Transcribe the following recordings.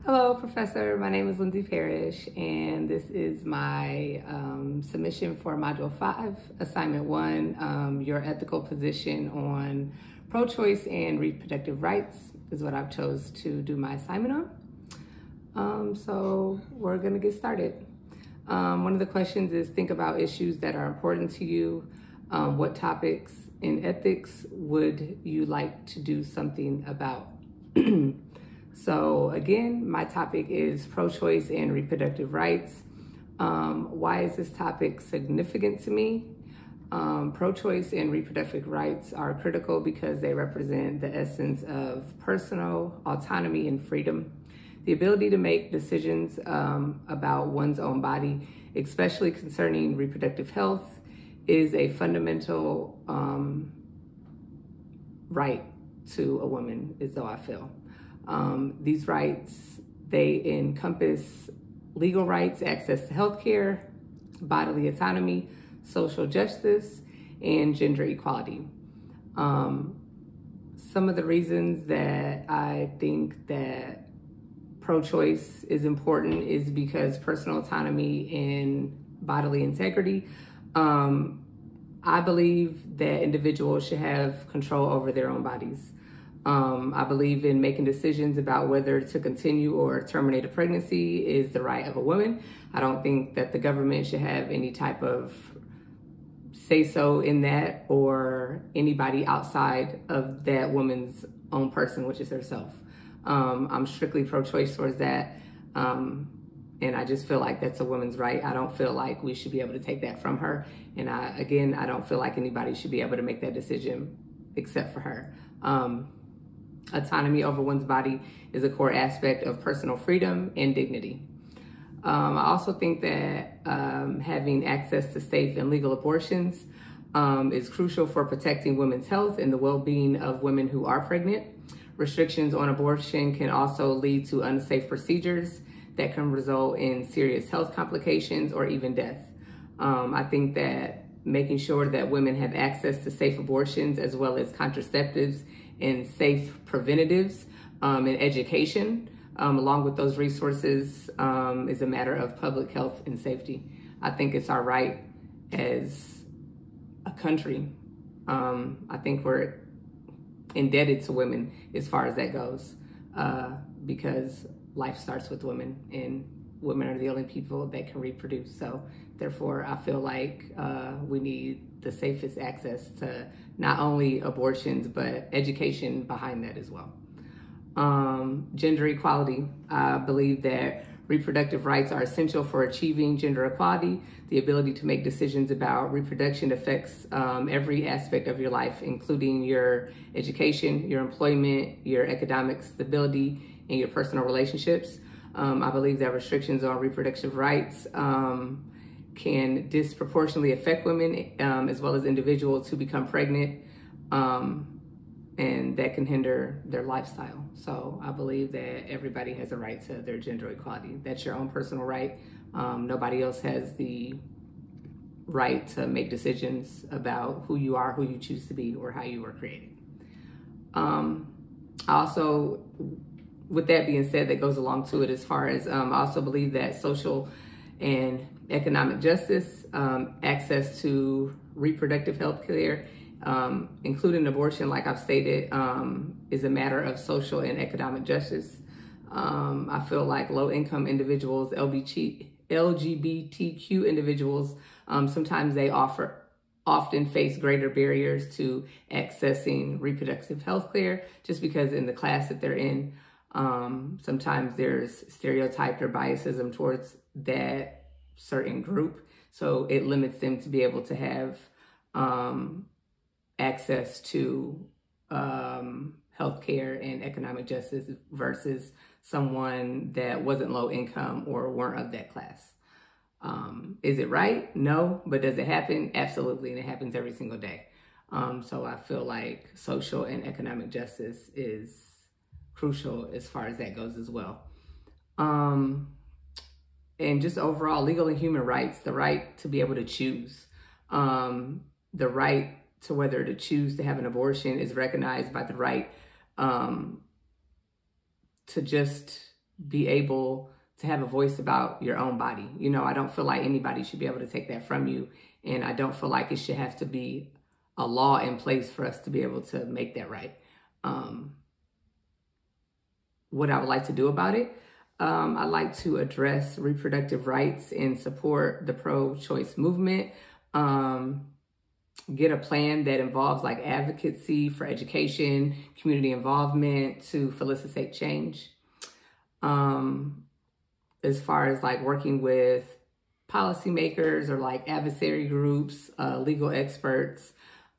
Hello, Professor. My name is Lindsay Parrish, and this is my submission for Module 5, Assignment 1. Your ethical position on pro-choice and reproductive rights is what I've chose to do my assignment on. So we're going to get started. One of the questions is think about issues that are important to you. What topics in ethics would you like to do something about? So again, my topic is pro-choice and reproductive rights. Why is this topic significant to me? Pro-choice and reproductive rights are critical because they represent the essence of personal autonomy and freedom. The ability to make decisions about one's own body, especially concerning reproductive health, is a fundamental right to a woman, is how I feel. These rights, they encompass legal rights, access to healthcare, bodily autonomy, social justice, and gender equality. Some of the reasons that I think that pro-choice is important is because personal autonomy and bodily integrity. I believe that individuals should have control over their own bodies. I believe in making decisions about whether to continue or terminate a pregnancy is the right of a woman. I don't think that the government should have any type of say-so in that, or anybody outside of that woman's own person, which is herself. I'm strictly pro-choice towards that. And I just feel like that's a woman's right. I don't feel like we should be able to take that from her. And I don't feel like anybody should be able to make that decision except for her. Autonomy over one's body is a core aspect of personal freedom and dignity. I also think that having access to safe and legal abortions is crucial for protecting women's health and the well-being of women who are pregnant. Restrictions on abortion can also lead to unsafe procedures that can result in serious health complications or even death. I think that making sure that women have access to safe abortions as well as contraceptives and safe preventatives and education, along with those resources, is a matter of public health and safety. I think it's our right as a country. I think we're indebted to women as far as that goes, because life starts with women, and women are the only people that can reproduce. So therefore, I feel like we need the safest access to not only abortions, but education behind that as well. Gender equality. I believe that reproductive rights are essential for achieving gender equality. The ability to make decisions about reproduction affects every aspect of your life, including your education, your employment, your economic stability, and your personal relationships. I believe that restrictions on reproductive rights can disproportionately affect women as well as individuals who become pregnant, and that can hinder their lifestyle. So I believe that everybody has a right to their gender equality. That's your own personal right. Nobody else has the right to make decisions about who you are, who you choose to be, or how you were created. Also, with that being said, that goes along to it as far as I also believe that social and economic justice, access to reproductive health care, including abortion, like I've stated, is a matter of social and economic justice. I feel like low-income individuals, LGBTQ individuals, sometimes they often face greater barriers to accessing reproductive health care just because in the class that they're in, sometimes there's stereotype or biasism towards that certain group. So it limits them to be able to have access to healthcare and economic justice versus someone that wasn't low income or weren't of that class. Is it right? No. But does it happen? Absolutely. And it happens every single day. So I feel like social and economic justice is crucial as far as that goes as well. And just overall legal and human rights, the right to be able to choose, the right to whether to choose to have an abortion is recognized by the right to just be able to have a voice about your own body. You know, I don't feel like anybody should be able to take that from you. And I don't feel like it should have to be a law in place for us to be able to make that right. What I would like to do about it, I'd like to address reproductive rights and support the pro-choice movement. Get a plan that involves like advocacy for education, community involvement to facilitate change. As far as like working with policymakers or like adversary groups, legal experts,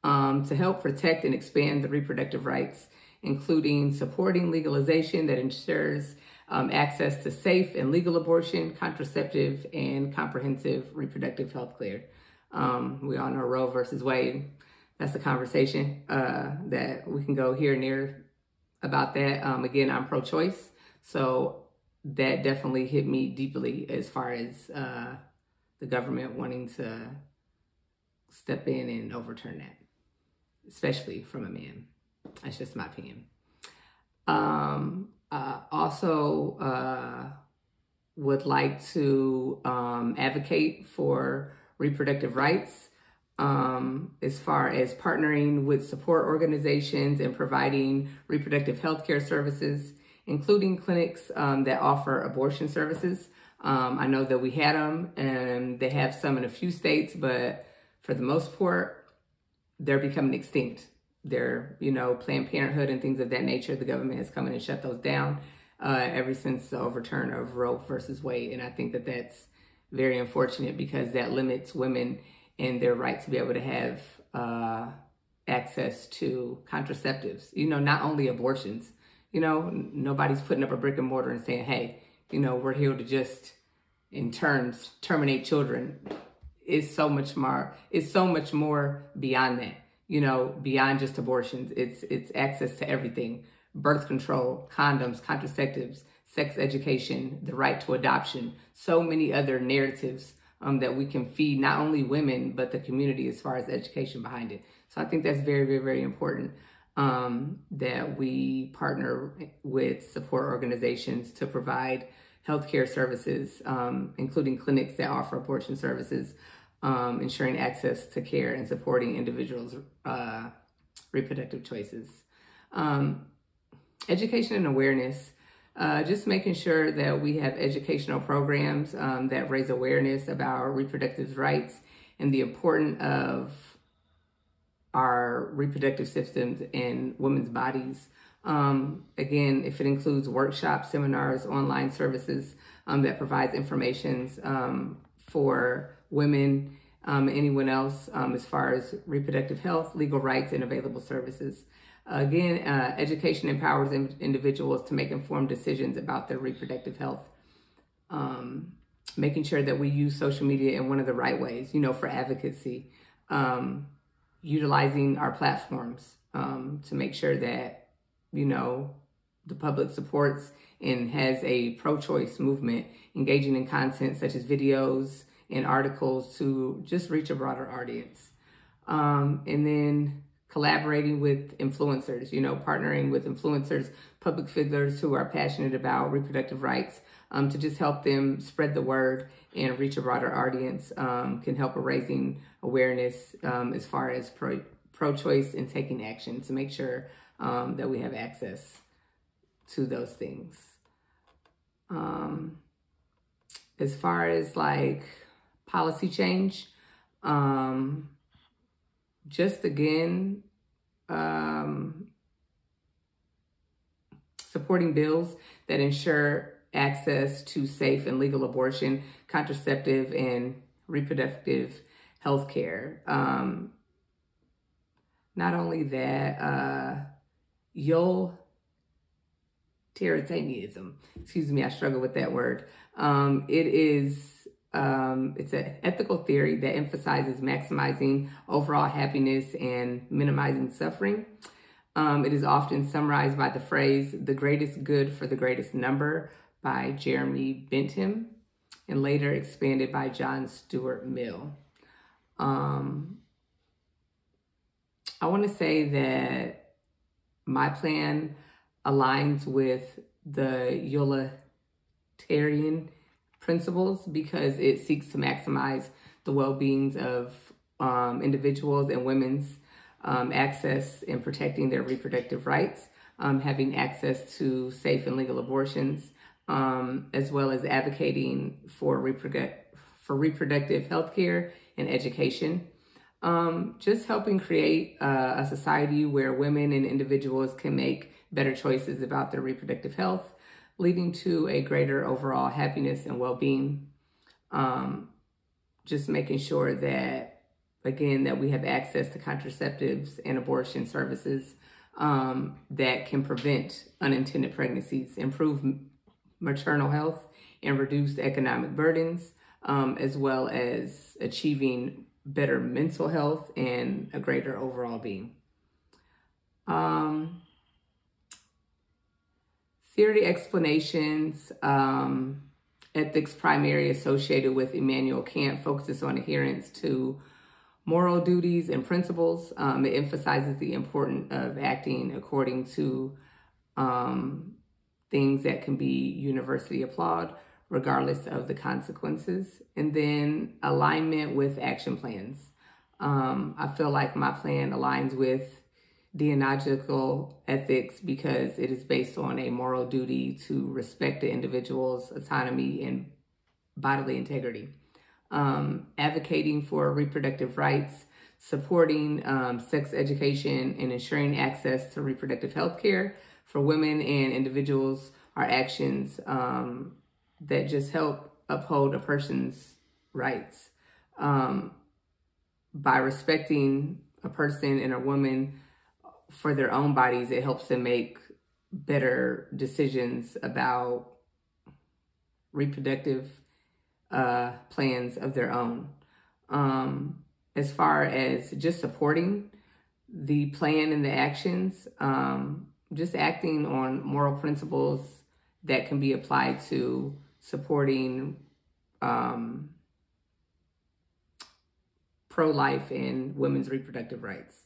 to help protect and expand the reproductive rights, including supporting legalization that ensures access to safe and legal abortion, contraceptive, and comprehensive reproductive health care. We all know Roe versus Wade. That's a conversation that we can go here and there about that. Again, I'm pro-choice, so that definitely hit me deeply as far as the government wanting to step in and overturn that, especially from a man. That's just my opinion. Also would like to advocate for reproductive rights as far as partnering with support organizations and providing reproductive health care services, including clinics that offer abortion services. I know that we had them and they have some in a few states, but for the most part, they're becoming extinct. They're, you know, Planned Parenthood and things of that nature. The government has come in and shut those down ever since the overturn of Roe versus Wade. And I think that that's very unfortunate because that limits women and their right to be able to have access to contraceptives. You know, not only abortions. You know, nobody's putting up a brick and mortar and saying, hey, you know, we're here to just, in terms, terminate children. It's so much more beyond that. You know, beyond just abortions. It's access to everything. Birth control, condoms, contraceptives, sex education, the right to adoption, so many other narratives that we can feed not only women, but the community as far as education behind it. So I think that's very, very, very important that we partner with support organizations to provide healthcare services, including clinics that offer abortion services, ensuring access to care and supporting individuals' reproductive choices. Education and awareness, just making sure that we have educational programs that raise awareness about reproductive rights and the importance of our reproductive systems and women's bodies. Again, if it includes workshops, seminars, online services that provides information for women, anyone else as far as reproductive health, legal rights, and available services. Again, education empowers individuals to make informed decisions about their reproductive health. Making sure that we use social media in one of the right ways, you know, for advocacy. Utilizing our platforms to make sure that, you know, the public supports and has a pro-choice movement, engaging in content such as videos and articles to just reach a broader audience. And then collaborating with influencers, you know, partnering with influencers, public figures who are passionate about reproductive rights to just help them spread the word and reach a broader audience can help with raising awareness as far as pro-choice and taking action to make sure that we have access to those things. As far as like policy change, just again, supporting bills that ensure access to safe and legal abortion, contraceptive, and reproductive health care. Not only that, utilitarianism, excuse me, I struggle with that word. It's an ethical theory that emphasizes maximizing overall happiness and minimizing suffering. It is often summarized by the phrase, the greatest good for the greatest number, by Jeremy Bentham, and later expanded by John Stuart Mill. I want to say that my plan aligns with the libertarian principles because it seeks to maximize the well-being of individuals and women's access and protecting their reproductive rights, having access to safe and legal abortions, as well as advocating for reproductive health care and education. Just helping create a society where women and individuals can make better choices about their reproductive health, leading to a greater overall happiness and well-being. Just making sure that, again, that we have access to contraceptives and abortion services that can prevent unintended pregnancies, improve maternal health, and reduce economic burdens, as well as achieving better mental health and a greater overall being. Theory explanations, ethics primary associated with Immanuel Kant focuses on adherence to moral duties and principles. It emphasizes the importance of acting according to things that can be universally applauded, regardless of the consequences. And then alignment with action plans. I feel like my plan aligns with deontological ethics because it is based on a moral duty to respect the individual's autonomy and bodily integrity. Advocating for reproductive rights, supporting sex education, and ensuring access to reproductive health care for women and individuals are actions that just help uphold a person's rights. By respecting a person and a woman for their own bodies, it helps them make better decisions about reproductive plans of their own. As far as just supporting the plan and the actions, just acting on moral principles that can be applied to supporting pro-life and women's reproductive rights.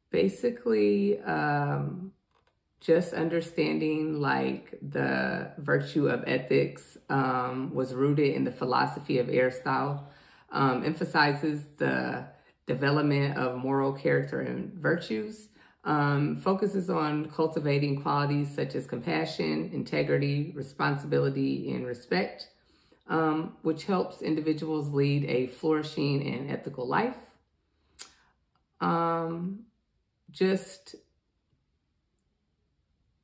Basically, just understanding like the virtue of ethics was rooted in the philosophy of Aristotle, emphasizes the development of moral character and virtues, focuses on cultivating qualities such as compassion, integrity, responsibility, and respect, which helps individuals lead a flourishing and ethical life. Just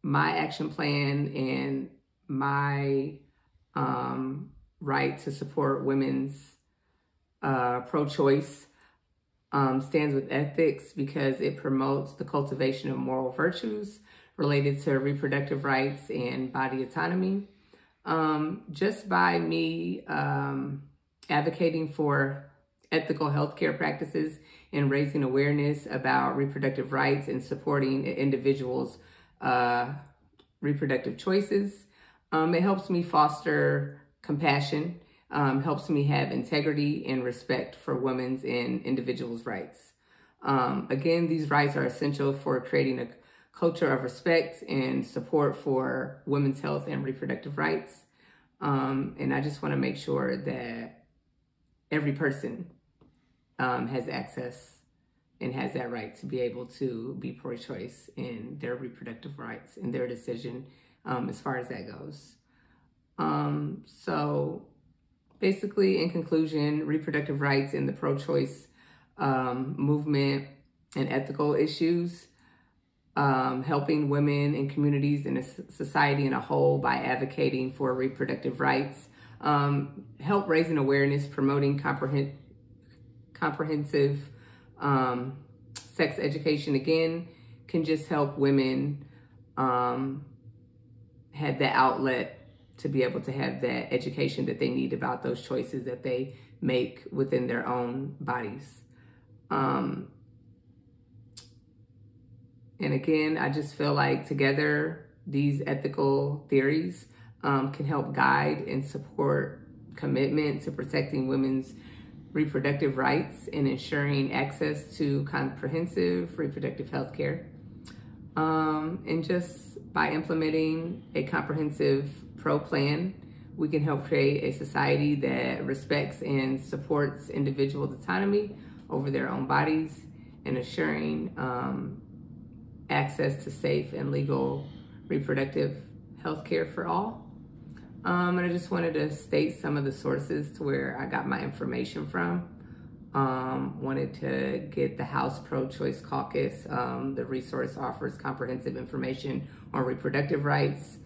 my action plan and my right to support women's pro-choice stands with ethics because it promotes the cultivation of moral virtues related to reproductive rights and body autonomy. Just by me advocating for ethical healthcare practices and raising awareness about reproductive rights and supporting individuals' reproductive choices, it helps me foster compassion, helps me have integrity and respect for women's and individuals' rights. Again, these rights are essential for creating a culture of respect and support for women's health and reproductive rights. And I just want to make sure that every person has access and has that right to be able to be pro-choice in their reproductive rights and their decision as far as that goes. So basically, in conclusion, reproductive rights in the pro-choice movement and ethical issues, helping women and communities and society in a whole by advocating for reproductive rights, help raising awareness, promoting comprehensive sex education, again, can just help women have the outlet to be able to have that education that they need about those choices that they make within their own bodies. And again, I just feel like together, these ethical theories can help guide and support commitment to protecting women's reproductive rights and ensuring access to comprehensive reproductive health care. And just by implementing a comprehensive pro-plan, we can help create a society that respects and supports individuals' autonomy over their own bodies and assuring access to safe and legal reproductive health care for all. And I just wanted to state some of the sources to where I got my information from. Wanted to get the House Pro-Choice Caucus. The resource offers comprehensive information on reproductive rights,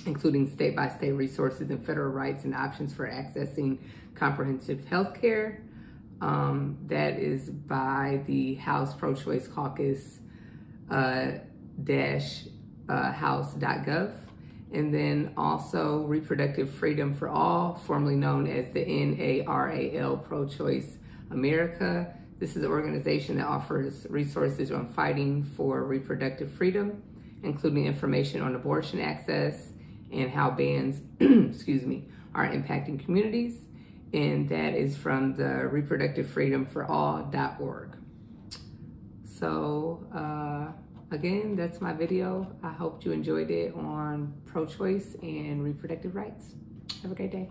including state-by-state resources and federal rights and options for accessing comprehensive health care. That is by the House Pro-Choice Caucus house.gov. And then also Reproductive Freedom for All, formerly known as the NARAL Pro-Choice America. This is an organization that offers resources on fighting for reproductive freedom, including information on abortion access and how bans, are impacting communities. And that is from the reproductivefreedomforall.org. So, again, that's my video. I hope you enjoyed it on pro-choice and reproductive rights. Have a great day.